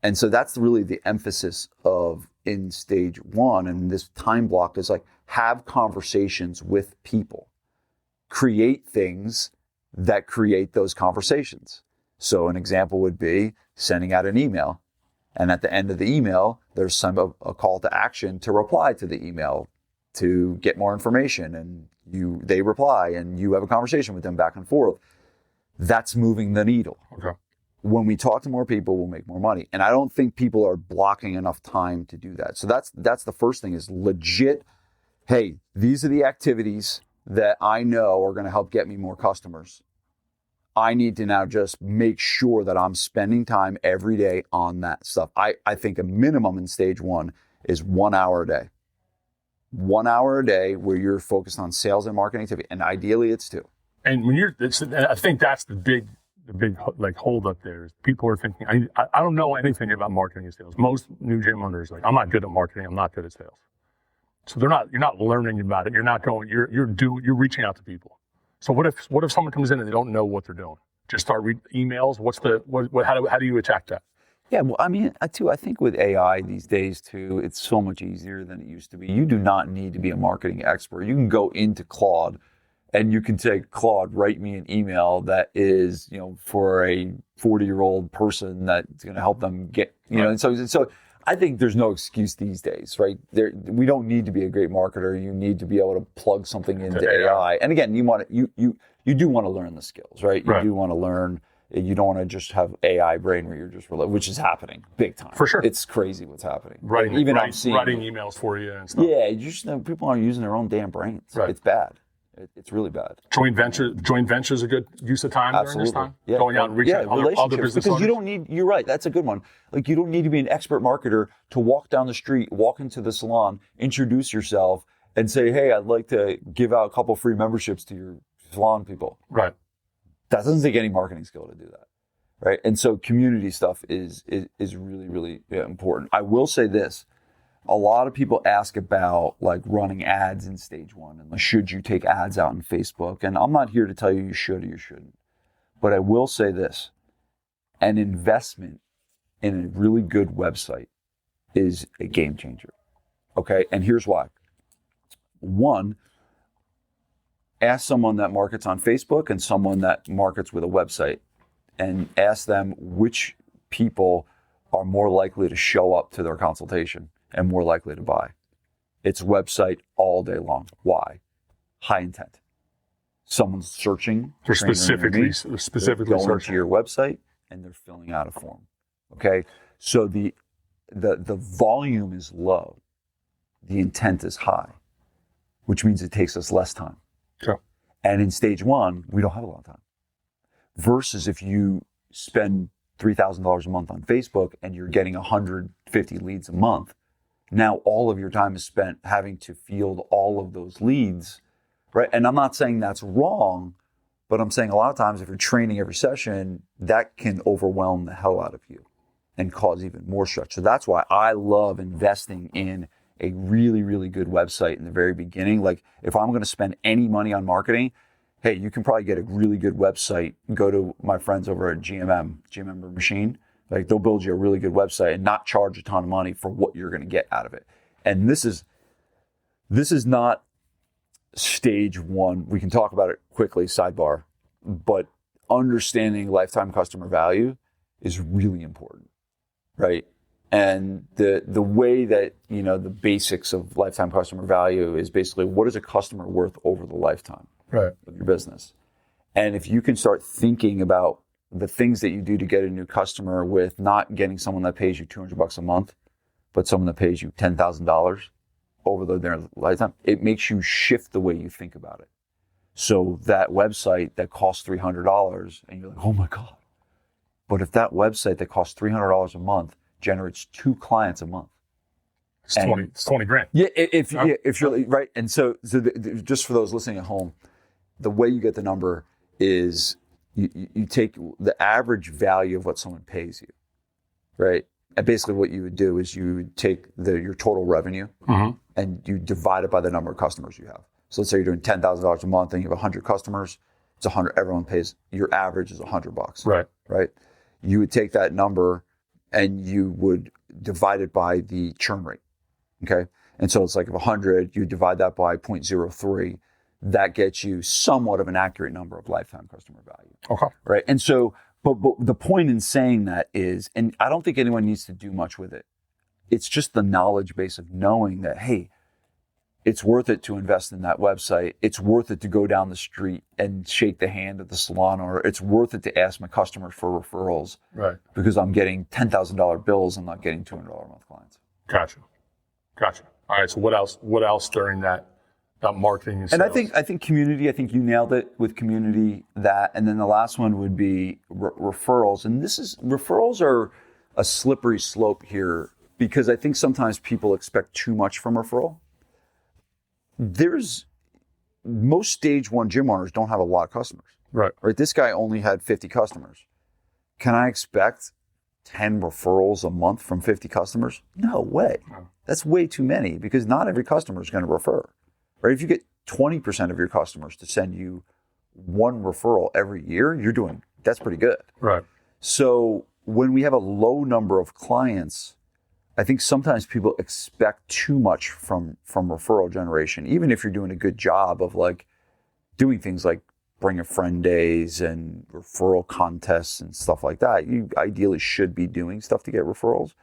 B: And so that's really the emphasis of in stage one. And this time block is like, have conversations with people. Create things that create those conversations. So an example would be sending out an email. And at the end of the email, there's a call to action to reply to the email to get more information. And they reply and you have a conversation with them back and forth. That's moving the needle.
A: Okay.
B: When we talk to more people, we'll make more money. And I don't think people are blocking enough time to do that. So that's the first thing is legit. Hey, these are the activities that I know are going to help get me more customers. I need to now just make sure that I'm spending time every day on that stuff. I think a minimum in stage one is 1 hour a day. 1 hour a day where you're focused on sales and marketing activity. And ideally it's 2.
A: And I think that's the big like hold up there is people are thinking, I don't know anything about marketing and sales. Most new gym owners like, I'm not good at marketing. I'm not good at sales. So you're not learning about it. You're not going, you're reaching out to people. So what if someone comes in and they don't know what they're doing? Just start reading emails. How do you attack that?
B: Yeah, well, I mean, too, I think with AI these days too, it's so much easier than it used to be. You do not need to be a marketing expert. You can go into Claude and you can say, Claude, write me an email that is, for a 40-year-old person that's going to help them get, and so I think there's no excuse these days, right? We don't need to be a great marketer. You need to be able to plug something into AI. And again, you do want to learn the skills, right? You do want to learn. You don't want to just have AI brain where you're just which is happening big time.
A: For sure.
B: It's crazy what's happening.
A: Writing emails for you and stuff.
B: Yeah, people aren't using their own damn brains. Right. It's bad. It's really bad.
A: Joint venture is a good use of time during this time?
B: Yeah.
A: Going out and reaching out other business
B: because
A: owners?
B: You're right, that's a good one. Like you don't need to be an expert marketer to walk down the street, walk into the salon, introduce yourself and say, hey, I'd like to give out a couple free memberships to your salon people.
A: Right.
B: That doesn't take any marketing skill to do that. Right. And so community stuff is really, really important. I will say this. A lot of people ask about like running ads in stage one and should you take ads out on Facebook? And I'm not here to tell you should or you shouldn't. But I will say this, an investment in a really good website is a game changer. Okay, and here's why. One, ask someone that markets on Facebook and someone that markets with a website and ask them which people are more likely to show up to their consultation and more likely to buy. It's website all day long. Why? High intent. Someone's searching.
A: They're specifically
B: going
A: searching
B: to your website and they're filling out a form. Okay, so the volume is low, the intent is high, which means it takes us less time.
A: Sure.
B: And in stage one, we don't have a lot of time. Versus if you spend $3,000 a month on Facebook and you're getting 150 leads a month, now all of your time is spent having to field all of those leads, right? And I'm not saying that's wrong, but I'm saying a lot of times if you're training every session, that can overwhelm the hell out of you and cause even more stress. So that's why I love investing in a really, really good website in the very beginning. Like if I'm going to spend any money on marketing, hey, you can probably get a really good website. Go to my friends over at GMM Machine. Like they'll build you a really good website and not charge a ton of money for what you're going to get out of it. And this is not stage one. We can talk about it quickly, sidebar, but understanding lifetime customer value is really important, right? And the way that, the basics of lifetime customer value is basically what is a customer worth over the lifetime of your business. And if you can start thinking about the things that you do to get a new customer with not getting someone that pays you $200 a month, but someone that pays you $10,000 over their lifetime, it makes you shift the way you think about it. So that website that costs $300 and you're like, oh my God. But if that website that costs $300 a month generates 2 clients a month,
A: It's 20 grand.
B: Yeah, if you're right. And so just for those listening at home, the way you get the number is you take the average value of what someone pays you, right? And basically what you would do is you would take your total revenue and you divide it by the number of customers you have. So let's say you're doing $10,000 a month and you have 100 customers. It's 100. Everyone pays. Your average is $100. Right. You would take that number and you would divide it by the churn rate. Okay. And so it's like if 100, you divide that by 0.03. That gets you somewhat of an accurate number of lifetime customer value.
A: Okay.
B: Right. And so, but the point in saying that is, and I don't think anyone needs to do much with it. It's just the knowledge base of knowing that, hey, it's worth it to invest in that website. It's worth it to go down the street and shake the hand of the salon owner. It's worth it to ask my customers for referrals. Right. Because I'm getting $10,000 bills. I'm not getting $200 a month clients.
A: Gotcha. All right. So what else during that marketing and sales?
B: And I think community, I think you nailed it with community, that. And then the last one would be referrals. And referrals are a slippery slope here because I think sometimes people expect too much from referral. Most stage one gym owners don't have a lot of customers. Right. This guy only had 50 customers. Can I expect 10 referrals a month from 50 customers? No way. No. That's way too many because not every customer is going to refer. Right? If you get 20% of your customers to send you one referral every year, that's pretty good. Right. So when we have a low number of clients, I think sometimes people expect too much from referral generation, even if you're doing a good job of like doing things like bring a friend days and referral contests and stuff like that. You ideally should be doing stuff to get referrals,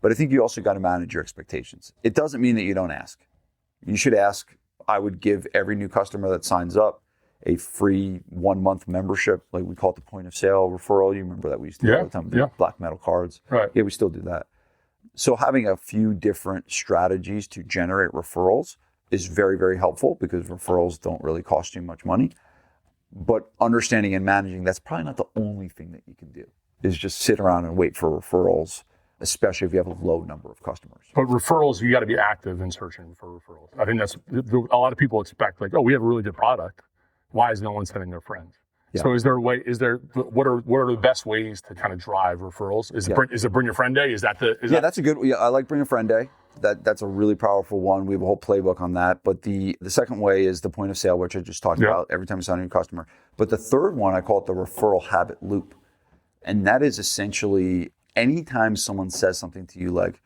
B: but I think you also got to manage your expectations. It doesn't mean that you don't ask. You should ask. I would give every new customer that signs up a free 1-month membership, like we call it the point of sale referral. You remember that we used to do all the time with the black metal cards. Right. Yeah, we still do that. So having a few different strategies to generate referrals is very, very helpful because referrals don't really cost you much money. But understanding and managing, that's probably not the only thing that you can do, is just sit around and wait for referrals, especially if you have a low number of customers.
A: But referrals, you got to be active in searching for referrals. I think that's a lot of people expect, like, oh, we have a really good product. Why is no one sending their friends? Yeah. So what are the best ways to kind of drive referrals? Is it Bring Your Friend Day?
B: That's a good, I like Bring a Friend Day. That's a really powerful one. We have a whole playbook on that. But the second way is the point of sale, which I just talked about every time you sign a new customer. But the third one, I call it the referral habit loop. And that is essentially anytime someone says something to you like,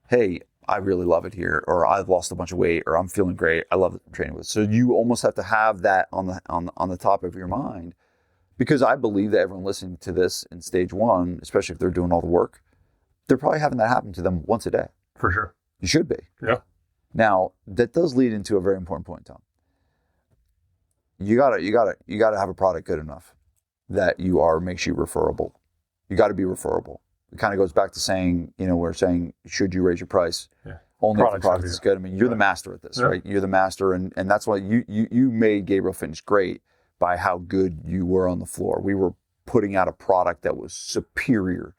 B: hey, I really love it here, or I've lost a bunch of weight, or I'm feeling great, I love the training with. So you almost have to have that on the top of your mind, because I believe that everyone listening to this in stage one, especially if they're doing all the work, they're probably having that happen to them once a day.
A: For sure.
B: You should be.
A: Yeah.
B: Now, that does lead into a very important point, Tom. You gotta have a product good enough that makes you referable. You got to be referable. It kind of goes back to saying, we're saying, should you raise your price? Yeah. Only if the product is good. I mean, you're the master at this, right? You're the master, and that's why you made Gabriele Fitness great by how good you were on the floor. We were putting out a product that was superior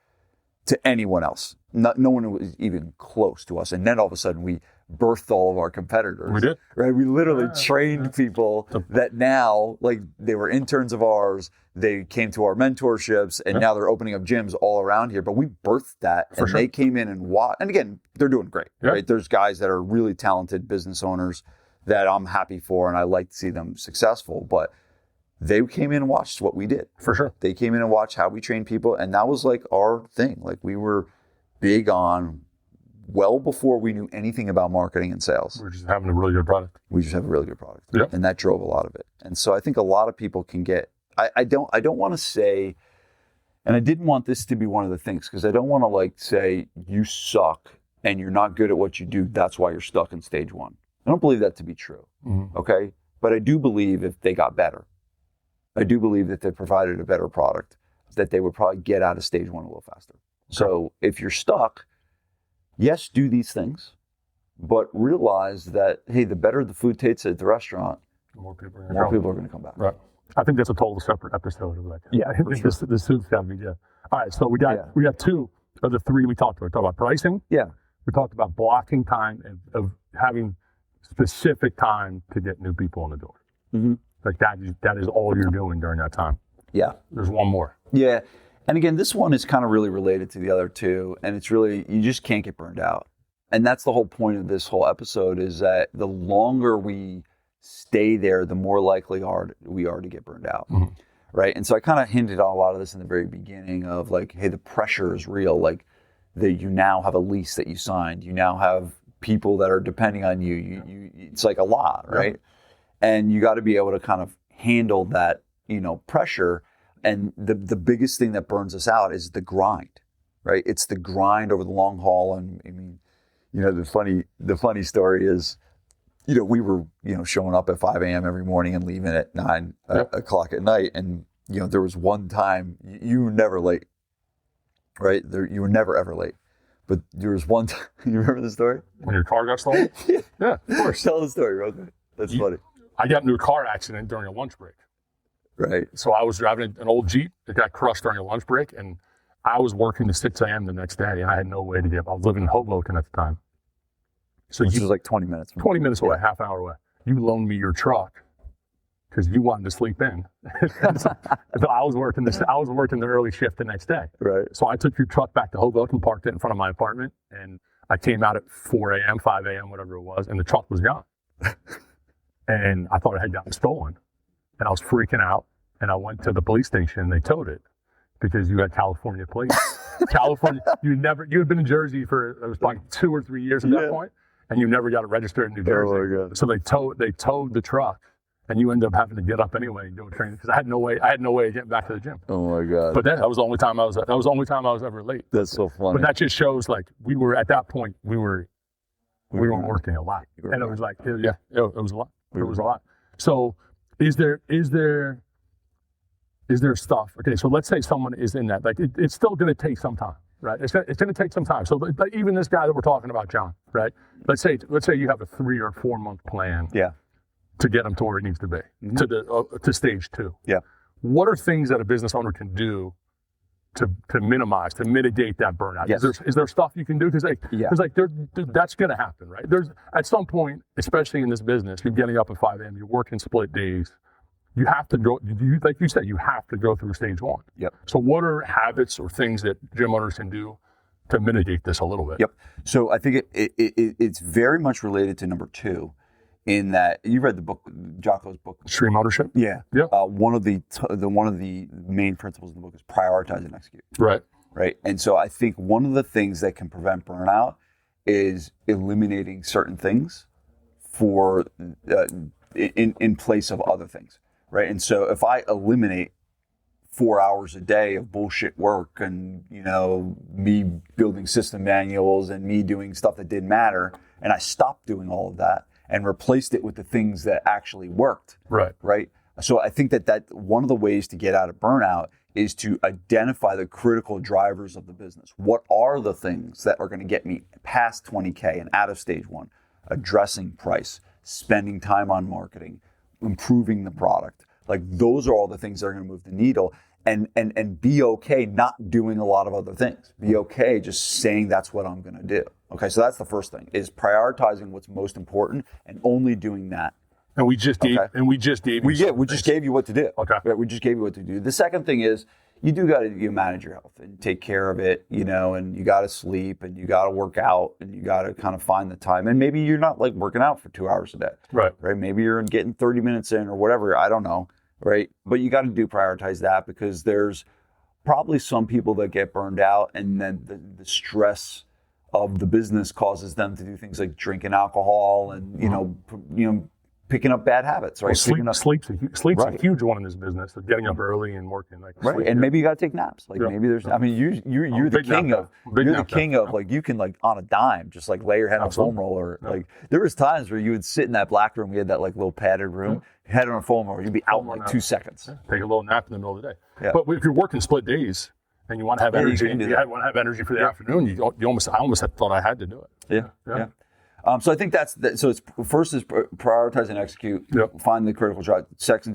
B: to anyone else. No one was even close to us. And then all of a sudden we birthed all of our competitors.
A: We did.
B: Right? We literally trained people that now, like, they were interns of ours. They came to our mentorships, and now they're opening up gyms all around here. But we birthed that, and they came in and watched. And again, they're doing great, right? There's guys that are really talented business owners that I'm happy for, and I like to see them successful. But they came in and watched what we did.
A: For sure.
B: They came in and watched how we train people, and that was like our thing. Like, we were big on, well before we knew anything about marketing and sales.
A: We're just having a really good product.
B: We just have a really good product. Yep. And that drove a lot of it. And so I think a lot of people can get, I don't want to say, and I didn't want this to be one of the things, because I don't want to like say you suck and you're not good at what you do, that's why you're stuck in stage one. I don't believe that to be true. Mm-hmm. Okay? But I do believe if they got better, I do believe that they provided a better product, that they would probably get out of stage one a little faster. Okay. So if you're stuck, yes, do these things, but realize that, hey, the better the food tastes at the restaurant, more people are going to come back.
A: Right. I think that's a total separate episode of that. Yeah, this food's got to be good. All right, so we got two of the three we talked about. We talked about pricing.
B: Yeah.
A: We talked about blocking time of having specific time to get new people in the door.
B: Mm-hmm.
A: Like that is all you're doing during that time.
B: Yeah.
A: There's one more.
B: Yeah. And again, this one is kind of really related to the other two, and it's really, you just can't get burned out. And that's the whole point of this whole episode, is that the longer we stay there, the more likely we are to get burned out.
A: Mm-hmm.
B: Right. And so I kind of hinted on a lot of this in the very beginning of like, hey, the pressure is real. Like that you now have a lease that you signed. You now have people that are depending on you. It's like a lot, right? Yeah. And you got to be able to kind of handle that, pressure. And the biggest thing that burns us out is the grind, right? It's the grind over the long haul. And I mean, the funny story is, we were, showing up at 5 a.m. every morning and leaving at 9 o'clock at night. And, there was one time you were never late, right? You were never, ever late. But there was one time, you remember the story?
A: When your car got stolen? Yeah, of course.
B: Tell the story real quick. That's funny.
A: I got into a car accident during a lunch break.
B: Right.
A: So I was driving an old Jeep that got crushed during a lunch break, and I was working to 6 a.m. the next day, and I had no way to get up. I was living in Hoboken at the time. So
B: Which was like 20 minutes.
A: 20 minutes away, half hour away. You loaned me your truck because you wanted to sleep in. So I was working the early shift the next day.
B: Right.
A: So I took your truck back to Hoboken, parked it in front of my apartment, and I came out at 4 a.m., 5 a.m., whatever it was, and the truck was gone. And I thought it had gotten stolen. And I was freaking out. And I went to the police station, and they towed it because you had California plates. California, you had been in Jersey for, it was like 2 or 3 years at that point, and you never got it registered in New Jersey.
B: Oh my God.
A: So they towed the truck, and you ended up having to get up anyway and do a training because I had no way of getting back to the gym.
B: Oh my God.
A: But that was the only time I was ever late.
B: That's so funny.
A: But that just shows like we were at that point, we were working a lot. And it was like, it was a lot. It was a lot. So is there stuff? Okay, so let's say someone is in that. Like it's still going to take some time, right? It's going to take some time. So like even this guy that we're talking about, John, right? Let's say you have a 3 or 4 month plan.
B: Yeah.
A: To get him to where he needs to be, to stage 2.
B: Yeah.
A: What are things that a business owner can do to mitigate that burnout?
B: Yes.
A: Is there stuff you can do? Because that's going to happen, right? There's at some point, especially in this business, you're getting up at 5 a.m., you're working split days. You have to go, like you said, you have to go through stage 1.
B: Yep.
A: So what are habits or things that gym owners can do to mitigate this a little bit?
B: Yep. So I think it's very much related to number 2. In that you read the book, Jocko's book,
A: Extreme Ownership.
B: Yeah.
A: Yeah.
B: One of the main principles in the book is prioritize and execute.
A: Right.
B: Right. And so I think one of the things that can prevent burnout is eliminating certain things for in place of other things. Right. And so if I eliminate 4 hours a day of bullshit work and me building system manuals and me doing stuff that didn't matter, and I stopped doing all of that and replaced it with the things that actually worked. Right. So I think that one of the ways to get out of burnout is to identify the critical drivers of the business. What are the things that are going to get me past 20K and out of stage 1? Addressing price, spending time on marketing, improving the product. Like those are all the things that are going to move the needle. And be okay not doing a lot of other things. Be okay just saying that's what I'm going to do. Okay, so that's the first thing, is prioritizing what's most important and only doing that.
A: And we just gave you
B: we just gave you what to do.
A: Okay.
B: Right, we just gave you what to do. The second thing is you do got to manage your health and take care of it, and you got to sleep and you got to work out and you got to kind of find the time. And maybe you're not like working out for 2 hours a day.
A: Right.
B: Maybe you're getting 30 minutes in or whatever. I don't know. Right. But you got to prioritize that, because there's probably some people that get burned out, and then the stress of the business causes them to do things like drinking alcohol and, picking up bad habits, right?
A: Well, sleep's a huge one in this business, of getting up early and working.
B: Right. And maybe you got to take naps. Like maybe there's, I mean, you're the king of, like, you can like on a dime, just like lay your head on a foam roller. Yeah. Like there was times where you would sit in that black room. We had that like little padded room, head on a foam roller. You'd be out in like 2 seconds.
A: Yeah. Take a little nap in the middle of the day.
B: Yeah.
A: But if you're working split days and you want to have energy, you want to have energy for the afternoon, I almost thought I had to do it.
B: Yeah. So I think so it's first is prioritize and execute, find the critical drive. Second,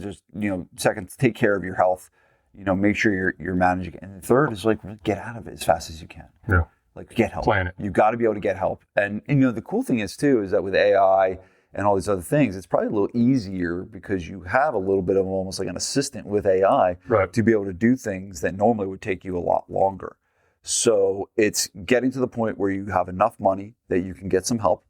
B: take care of your health, make sure you're managing it. And the third is like get out of it as fast as you can.
A: Yeah.
B: like get help.
A: Plan it.
B: You got to be able to get help. And the cool thing is too, is that with AI and all these other things, it's probably a little easier because you have a little bit of almost like an assistant with AI to be able to do things that normally would take you a lot longer. So it's getting to the point where you have enough money that you can get some help,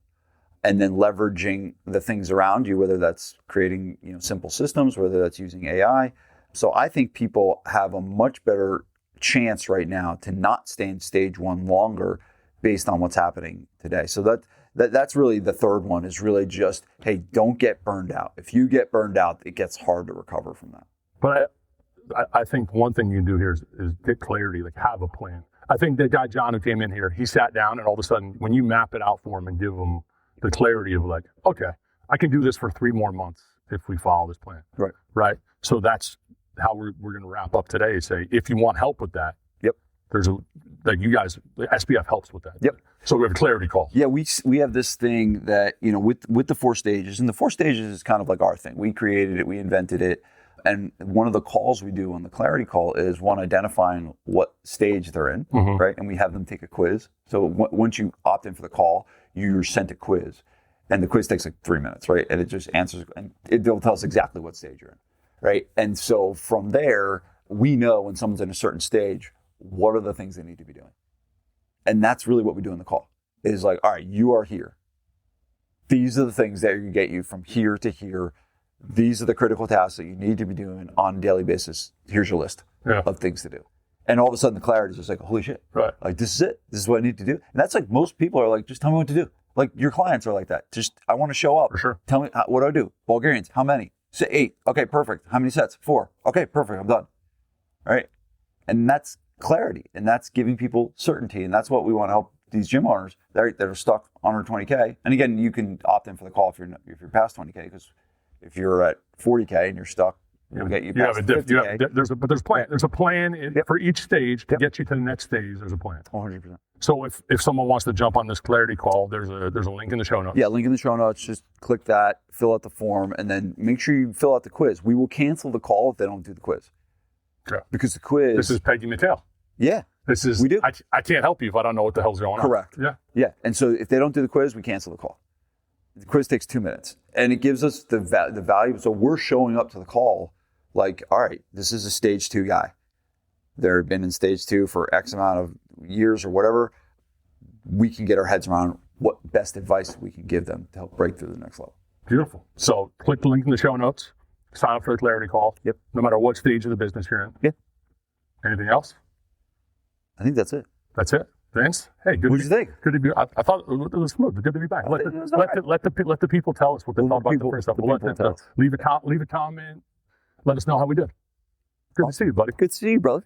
B: and then leveraging the things around you, whether that's creating simple systems, whether that's using AI. So I think people have a much better chance right now to not stay in stage one longer based on what's happening today. So that's really the third one, is really just, hey, don't get burned out. If you get burned out, it gets hard to recover from that.
A: But I think one thing you can do here is get clarity, like have a plan. I think the guy, John, who came in here, he sat down, and all of a sudden, when you map it out for him and give him the clarity of like, okay, I can do this for 3 more months if we follow this plan. Right. So that's how we're going to wrap up today. Say, if you want help with that, there's you guys, the SPF helps with that. So we have a clarity call.
B: Yeah, we have this thing that, with the 4 stages, and the 4 stages is kind of like our thing. We created it, we invented it. And one of the calls we do on the clarity call is one, identifying what stage they're in, right? And we have them take a quiz. So once you opt in for the call, you're sent a quiz. And the quiz takes like 3 minutes, right? And it just answers, and it'll tell us exactly what stage you're in, right? And so from there, we know when someone's in a certain stage, what are the things they need to be doing? And that's really what we do in the call, is like, all right, you are here. These are the things that get you from here to here. These are the critical tasks that you need to be doing on a daily basis. Here's your list of things to do. And all of a sudden the clarity is just like, holy shit.
A: Right.
B: Like, this is it. This is what I need to do. And that's like, most people are like, just tell me what to do. Like, your clients are like that. Just, I want to show up.
A: For sure.
B: Tell me, what do I do? Bulgarians, how many? Say 8. Okay, perfect. How many sets? 4. Okay, perfect. I'm done. All right. And that's clarity. And that's giving people certainty. And that's what we want to help these gym owners that are stuck under 20K. And again, you can opt in for the call if you're past 20K, because if you're at 40K and you're stuck, we'll get you past 50K.
A: There's a plan for each stage to get you to the next stage. There's a plan.
B: 100%.
A: So if someone wants to jump on this clarity call, there's a link in the show notes.
B: Yeah, link in the show notes. Just click that, fill out the form, and then make sure you fill out the quiz. We will cancel the call if they don't do the quiz.
A: Okay.
B: Because the quiz.
A: This is pegging the tail.
B: Yeah.
A: We do. I can't help you if I don't know what the hell's going on.
B: Correct.
A: Yeah.
B: Yeah. And so if they don't do the quiz, we cancel the call. The quiz takes 2 minutes, and it gives us the value. So we're showing up to the call like, all right, this is a stage 2 guy. They've been in stage 2 for X amount of years or whatever. We can get our heads around what best advice we can give them to help break through the next level.
A: Beautiful. So click the link in the show notes. Sign up for the clarity call.
B: Yep.
A: No matter what stage of the business you're in.
B: Yeah.
A: Anything else?
B: I think that's it.
A: That's it. Vince, hey, good.
B: What did you think?
A: Good to be. I thought it was smooth. Good to be back. Let the people tell us what they thought about the first stuff. Leave a comment. Let us know how we did. Good to see you, buddy.
B: Good to see you, brother.